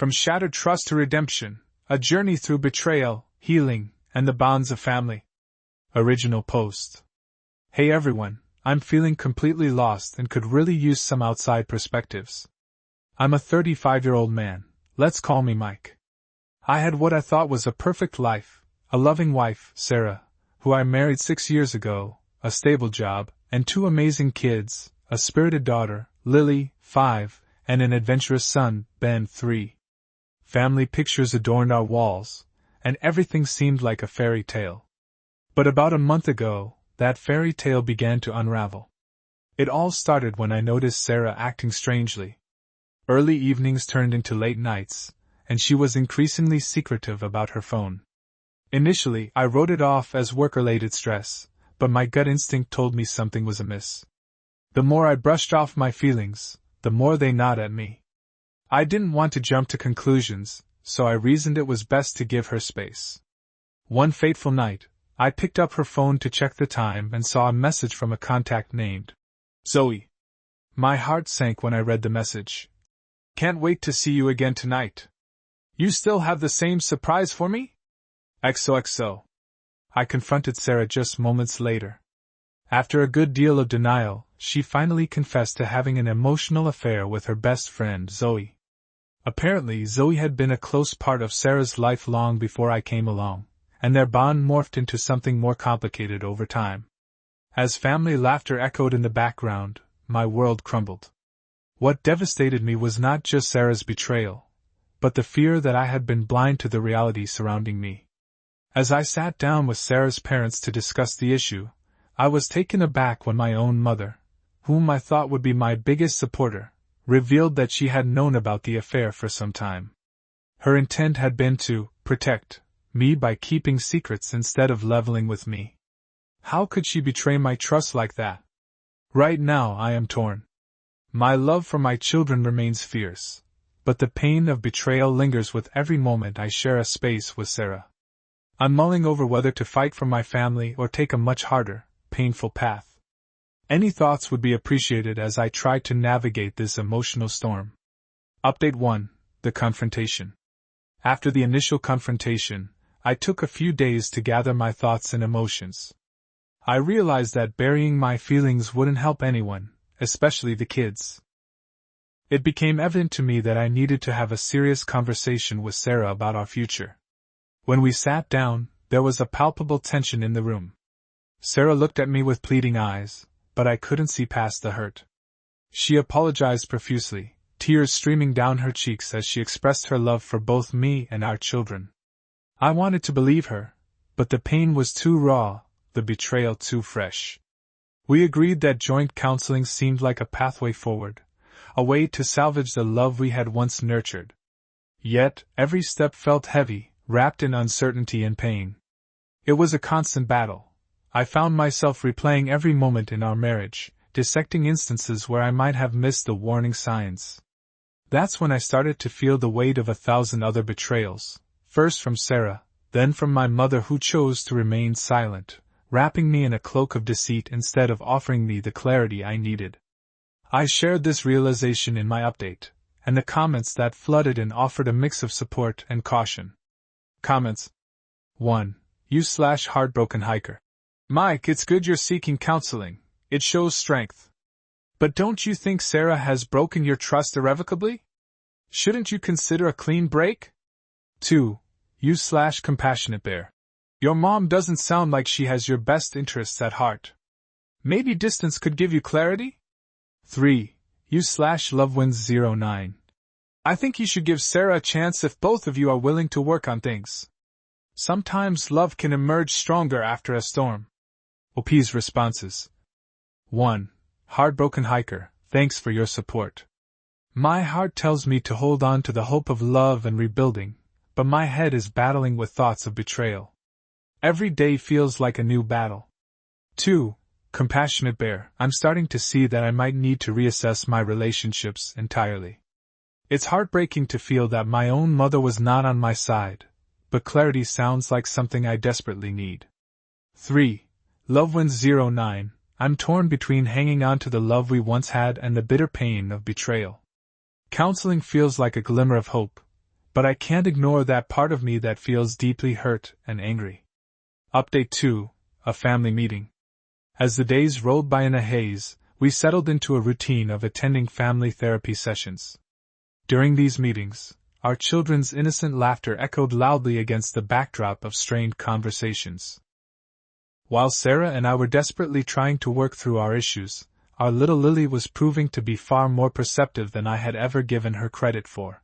From shattered trust to redemption, a journey through betrayal, healing, and the bonds of family. Original post. Hey everyone, I'm feeling completely lost and could really use some outside perspectives. I'm a 35-year-old man, let's call me Mike. I had what I thought was a perfect life, a loving wife, Sarah, who I married 6 years ago, a stable job, and 2 amazing kids, a spirited daughter, Lily, 5, and an adventurous son, Ben, 3. Family pictures adorned our walls, and everything seemed like a fairy tale. But about a month ago, that fairy tale began to unravel. It all started when I noticed Sarah acting strangely. Early evenings turned into late nights, and she was increasingly secretive about her phone. Initially, I wrote it off as work-related stress, but my gut instinct told me something was amiss. The more I brushed off my feelings, the more they gnawed at me. I didn't want to jump to conclusions, so I reasoned it was best to give her space. One fateful night, I picked up her phone to check the time and saw a message from a contact named Zoe. My heart sank when I read the message. Can't wait to see you again tonight. You still have the same surprise for me? XOXO. I confronted Sarah just moments later. After a good deal of denial, she finally confessed to having an emotional affair with her best friend, Zoe. Apparently, Zoe had been a close part of Sarah's life long before I came along, and their bond morphed into something more complicated over time. As family laughter echoed in the background, my world crumbled. What devastated me was not just Sarah's betrayal, but the fear that I had been blind to the reality surrounding me. As I sat down with Sarah's parents to discuss the issue, I was taken aback when my own mother, whom I thought would be my biggest supporter, revealed that she had known about the affair for some time. Her intent had been to protect me by keeping secrets instead of leveling with me. How could she betray my trust like that? Right now I am torn. My love for my children remains fierce, but the pain of betrayal lingers with every moment I share a space with Sarah. I'm mulling over whether to fight for my family or take a much harder, painful path. Any thoughts would be appreciated as I try to navigate this emotional storm. Update 1. The confrontation. After the initial confrontation, I took a few days to gather my thoughts and emotions. I realized that burying my feelings wouldn't help anyone, especially the kids. It became evident to me that I needed to have a serious conversation with Sarah about our future. When we sat down, there was a palpable tension in the room. Sarah looked at me with pleading eyes, but I couldn't see past the hurt. She apologized profusely, tears streaming down her cheeks as she expressed her love for both me and our children. I wanted to believe her, but the pain was too raw, the betrayal too fresh. We agreed that joint counseling seemed like a pathway forward, a way to salvage the love we had once nurtured. Yet, every step felt heavy, wrapped in uncertainty and pain. It was a constant battle. I found myself replaying every moment in our marriage, dissecting instances where I might have missed the warning signs. That's when I started to feel the weight of 1,000 other betrayals, first from Sarah, then from my mother who chose to remain silent, wrapping me in a cloak of deceit instead of offering me the clarity I needed. I shared this realization in my update, and the comments that flooded in offered a mix of support and caution. Comments. 1. You/heartbroken hiker. Mike, it's good you're seeking counseling. It shows strength. But don't you think Sarah has broken your trust irrevocably? Shouldn't you consider a clean break? 2. You/compassionate bear. Your mom doesn't sound like she has your best interests at heart. Maybe distance could give you clarity? 3. You/lovewins09. I think you should give Sarah a chance if both of you are willing to work on things. Sometimes love can emerge stronger after a storm. OP's responses. 1. Heartbroken hiker, thanks for your support. My heart tells me to hold on to the hope of love and rebuilding, but my head is battling with thoughts of betrayal. Every day feels like a new battle. 2. Compassionate bear, I'm starting to see that I might need to reassess my relationships entirely. It's heartbreaking to feel that my own mother was not on my side, but clarity sounds like something I desperately need. 3. Lovewins09, I'm torn between hanging on to the love we once had and the bitter pain of betrayal. Counseling feels like a glimmer of hope, but I can't ignore that part of me that feels deeply hurt and angry. Update 2: A family meeting. As the days rolled by in a haze, we settled into a routine of attending family therapy sessions. During these meetings, our children's innocent laughter echoed loudly against the backdrop of strained conversations. While Sarah and I were desperately trying to work through our issues, our little Lily was proving to be far more perceptive than I had ever given her credit for.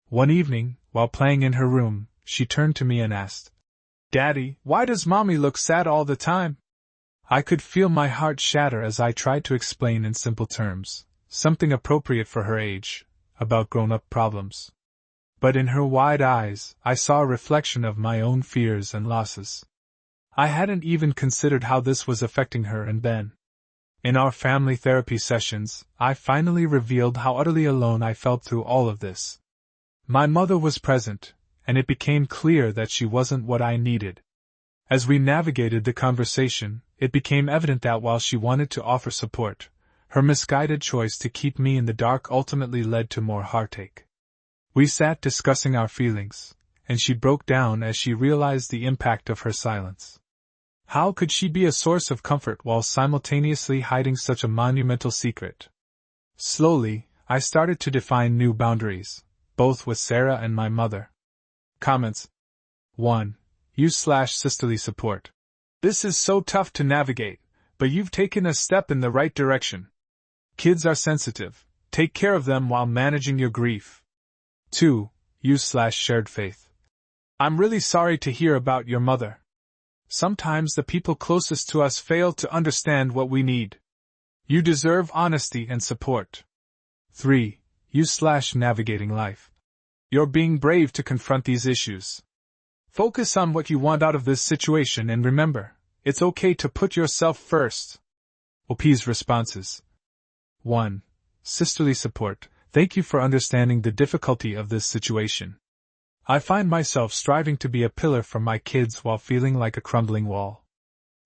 One evening, while playing in her room, she turned to me and asked, "Daddy, why does Mommy look sad all the time?" I could feel my heart shatter as I tried to explain in simple terms, something appropriate for her age, about grown-up problems. But in her wide eyes, I saw a reflection of my own fears and losses. I hadn't even considered how this was affecting her and Ben. In our family therapy sessions, I finally revealed how utterly alone I felt through all of this. My mother was present, and it became clear that she wasn't what I needed. As we navigated the conversation, it became evident that while she wanted to offer support, her misguided choice to keep me in the dark ultimately led to more heartache. We sat discussing our feelings, and she broke down as she realized the impact of her silence. How could she be a source of comfort while simultaneously hiding such a monumental secret? Slowly, I started to define new boundaries, both with Sarah and my mother. Comments. 1. U/sisterly support. This is so tough to navigate, but you've taken a step in the right direction. Kids are sensitive. Take care of them while managing your grief. 2. U/shared faith. I'm really sorry to hear about your mother. Sometimes the people closest to us fail to understand what we need. You deserve honesty and support. 3. U/navigating life. You're being brave to confront these issues. Focus on what you want out of this situation and remember, it's okay to put yourself first. OP's responses. 1. Sisterly support. Thank you for understanding the difficulty of this situation. I find myself striving to be a pillar for my kids while feeling like a crumbling wall.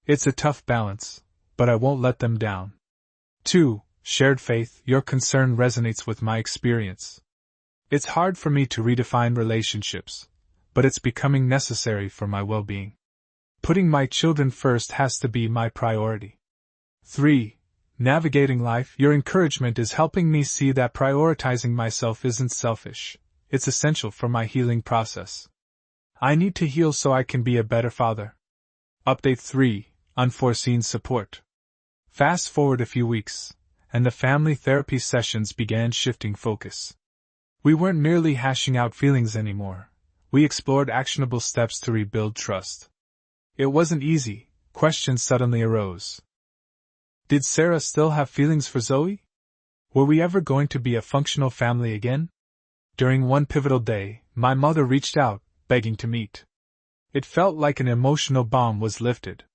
It's a tough balance, but I won't let them down. 2. Shared faith. Your concern resonates with my experience. It's hard for me to redefine relationships, but it's becoming necessary for my well-being. Putting my children first has to be my priority. 3. Navigating life. Your encouragement is helping me see that prioritizing myself isn't selfish. It's essential for my healing process. I need to heal so I can be a better father. Update 3. Unforeseen support. Fast forward a few weeks, and the family therapy sessions began shifting focus. We weren't merely hashing out feelings anymore. We explored actionable steps to rebuild trust. It wasn't easy. Questions suddenly arose. Did Sarah still have feelings for Zoe? Were we ever going to be a functional family again? During one pivotal day, my mother reached out, begging to meet. It felt like an emotional bomb was lifted.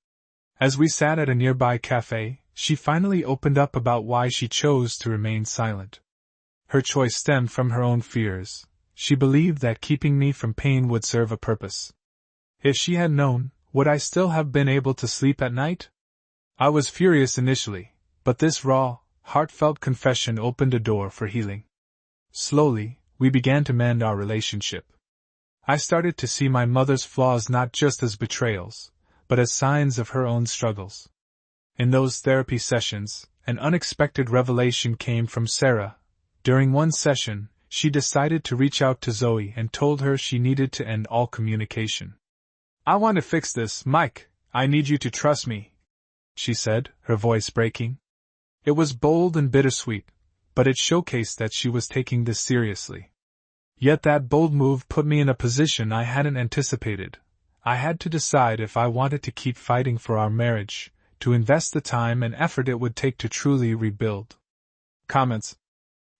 As we sat at a nearby cafe, she finally opened up about why she chose to remain silent. Her choice stemmed from her own fears. She believed that keeping me from pain would serve a purpose. If she had known, would I still have been able to sleep at night? I was furious initially, but this raw, heartfelt confession opened a door for healing. Slowly, we began to mend our relationship. I started to see my mother's flaws not just as betrayals, but as signs of her own struggles. In those therapy sessions, an unexpected revelation came from Sarah. During one session, she decided to reach out to Zoe and told her she needed to end all communication. "I want to fix this, Mike. I need you to trust me," she said, her voice breaking. It was bold and bittersweet, but it showcased that she was taking this seriously. Yet that bold move put me in a position I hadn't anticipated. I had to decide if I wanted to keep fighting for our marriage, to invest the time and effort it would take to truly rebuild. Comments.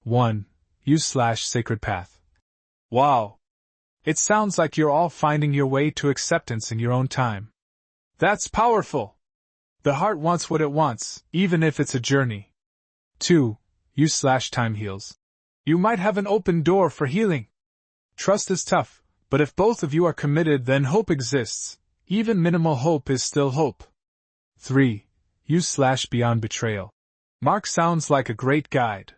1. U/sacred path. Wow! It sounds like you're all finding your way to acceptance in your own time. That's powerful! The heart wants what it wants, even if it's a journey. 2. U/time heals. You might have an open door for healing. Trust is tough, but if both of you are committed, then hope exists. Even minimal hope is still hope. 3. U/beyond betrayal. Mark sounds like a great guide.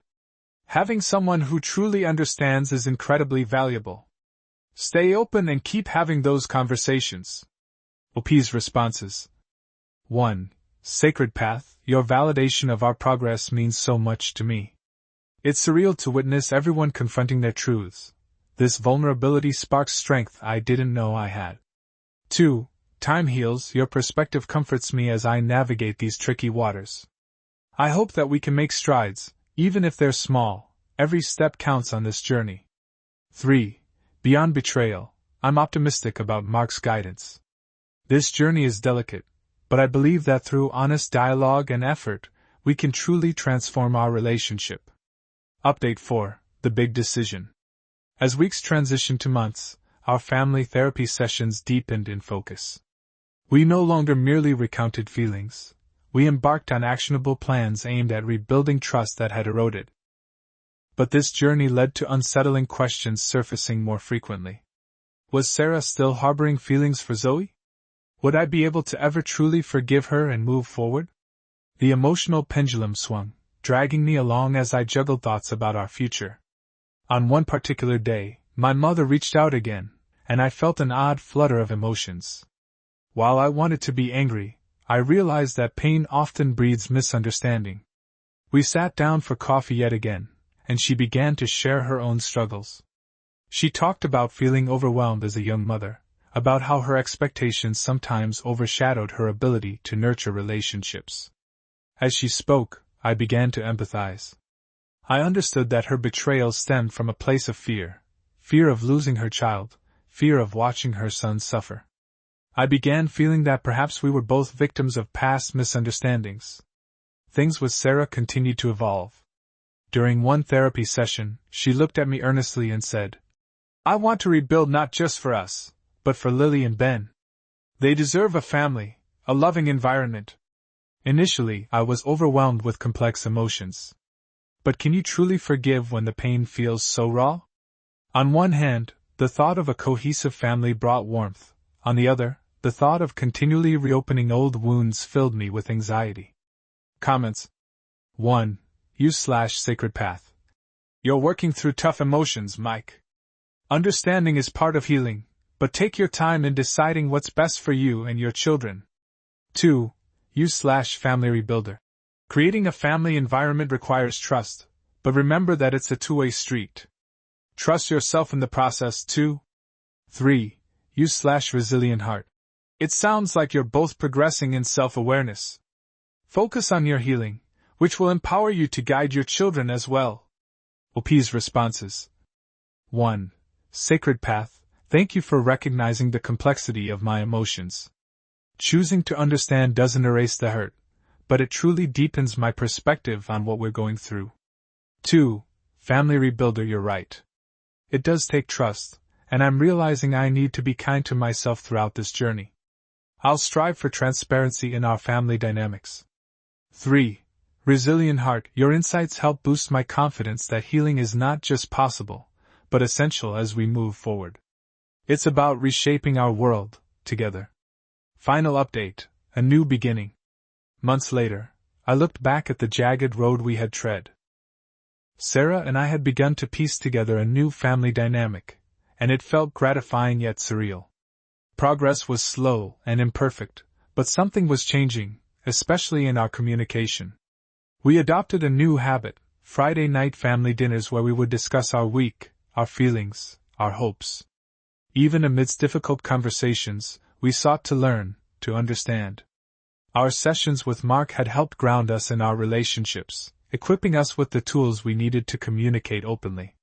Having someone who truly understands is incredibly valuable. Stay open and keep having those conversations. OP's responses. 1. Sacred path, your validation of our progress means so much to me. It's surreal to witness everyone confronting their truths. This vulnerability sparks strength I didn't know I had. 2. Time heals, your perspective comforts me as I navigate these tricky waters. I hope that we can make strides, even if they're small. Every step counts on this journey. 3. Beyond betrayal, I'm optimistic about Mark's guidance. This journey is delicate, but I believe that through honest dialogue and effort, we can truly transform our relationship. Update 4. The big decision. As weeks transitioned to months, our family therapy sessions deepened in focus. We no longer merely recounted feelings. We embarked on actionable plans aimed at rebuilding trust that had eroded. But this journey led to unsettling questions surfacing more frequently. Was Sarah still harboring feelings for Zoe? Would I be able to ever truly forgive her and move forward? The emotional pendulum swung, dragging me along as I juggled thoughts about our future. On one particular day, my mother reached out again, and I felt an odd flutter of emotions. While I wanted to be angry, I realized that pain often breeds misunderstanding. We sat down for coffee yet again, and she began to share her own struggles. She talked about feeling overwhelmed as a young mother, about how her expectations sometimes overshadowed her ability to nurture relationships. As she spoke, I began to empathize. I understood that her betrayal stemmed from a place of fear of losing her child, fear of watching her son suffer. I began feeling that perhaps we were both victims of past misunderstandings. Things with Sarah continued to evolve. During one therapy session, she looked at me earnestly and said, "I want to rebuild not just for us, but for Lily and Ben. They deserve a family, a loving environment." Initially, I was overwhelmed with complex emotions. But can you truly forgive when the pain feels so raw? On one hand, the thought of a cohesive family brought warmth. On the other, the thought of continually reopening old wounds filled me with anxiety. Comments. 1. U/Sacred Path. You're working through tough emotions, Mike. Understanding is part of healing, but take your time in deciding what's best for you and your children. 2. U/Family Rebuilder. Creating a family environment requires trust, but remember that it's a two-way street. Trust yourself in the process too. 3. U/Resilient Heart. It sounds like you're both progressing in self-awareness. Focus on your healing, which will empower you to guide your children as well. OP's responses. 1. Sacred Path. Thank you for recognizing the complexity of my emotions. Choosing to understand doesn't erase the hurt, but it truly deepens my perspective on what we're going through. 2. Family Rebuilder. You're right. It does take trust, and I'm realizing I need to be kind to myself throughout this journey. I'll strive for transparency in our family dynamics. 3. Resilient Heart. Your insights help boost my confidence that healing is not just possible, but essential as we move forward. It's about reshaping our world, together. Final update, a new beginning. Months later, I looked back at the jagged road we had tread. Sarah and I had begun to piece together a new family dynamic, and it felt gratifying yet surreal. Progress was slow and imperfect, but something was changing, especially in our communication. We adopted a new habit, Friday night family dinners where we would discuss our week, our feelings, our hopes. Even amidst difficult conversations, we sought to learn, to understand. Our sessions with Mark had helped ground us in our relationships, equipping us with the tools we needed to communicate openly.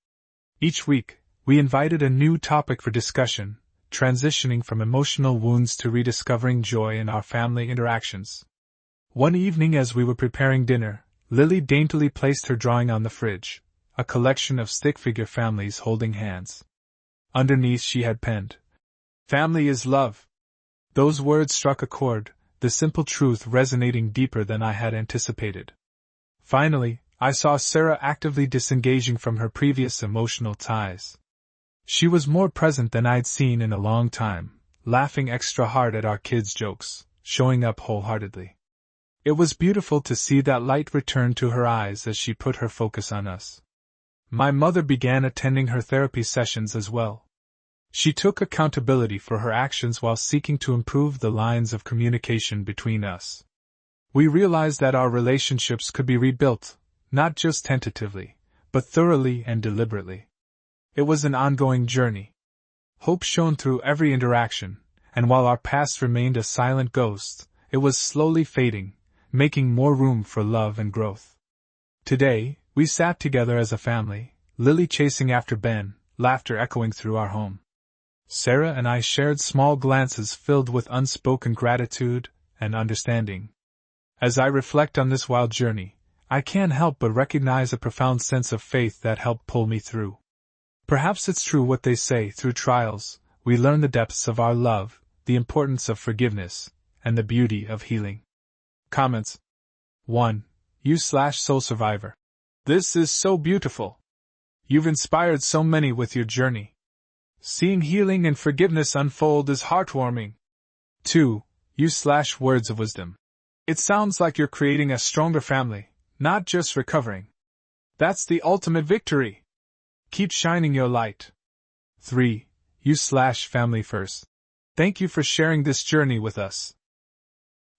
Each week, we invited a new topic for discussion, transitioning from emotional wounds to rediscovering joy in our family interactions. One evening as we were preparing dinner, Lily daintily placed her drawing on the fridge, a collection of stick figure families holding hands. Underneath she had penned, "Family is love." Those words struck a chord, the simple truth resonating deeper than I had anticipated. Finally, I saw Sarah actively disengaging from her previous emotional ties. She was more present than I'd seen in a long time, laughing extra hard at our kids' jokes, showing up wholeheartedly. It was beautiful to see that light return to her eyes as she put her focus on us. My mother began attending her therapy sessions as well. She took accountability for her actions while seeking to improve the lines of communication between us. We realized that our relationships could be rebuilt, not just tentatively, but thoroughly and deliberately. It was an ongoing journey. Hope shone through every interaction, and while our past remained a silent ghost, it was slowly fading, making more room for love and growth. Today, we sat together as a family, Lily chasing after Ben, laughter echoing through our home. Sarah and I shared small glances filled with unspoken gratitude and understanding. As I reflect on this wild journey, I can't help but recognize a profound sense of faith that helped pull me through. Perhaps it's true what they say, through trials, we learn the depths of our love, the importance of forgiveness, and the beauty of healing. Comments. 1. You/Soul Survivor. This is so beautiful. You've inspired so many with your journey. Seeing healing and forgiveness unfold is heartwarming. 2. You/Words of Wisdom. It sounds like you're creating a stronger family, not just recovering. That's the ultimate victory. Keep shining your light. 3. You/Family First. Thank you for sharing this journey with us.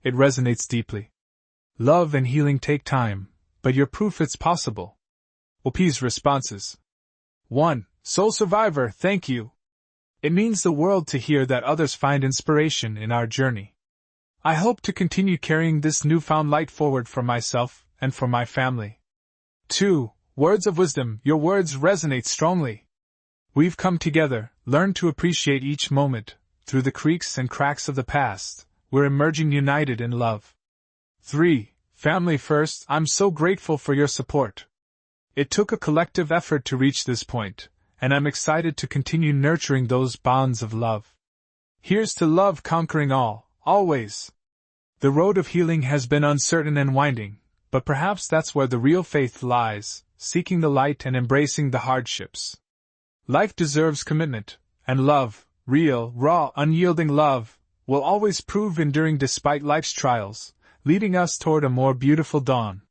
It resonates deeply. Love and healing take time, but you're proof it's possible. OP's responses. 1. Soul Survivor, thank you. It means the world to hear that others find inspiration in our journey. I hope to continue carrying this newfound light forward for myself and for my family. 2. Words of Wisdom, your words resonate strongly. We've come together, learned to appreciate each moment. Through the creaks and cracks of the past, we're emerging united in love. 3. Family First, I'm so grateful for your support. It took a collective effort to reach this point, and I'm excited to continue nurturing those bonds of love. Here's to love conquering all, always. The road of healing has been uncertain and winding, but perhaps that's where the real faith lies, seeking the light and embracing the hardships. Life deserves commitment, and love, real, raw, unyielding love, will always prove enduring despite life's trials, leading us toward a more beautiful dawn.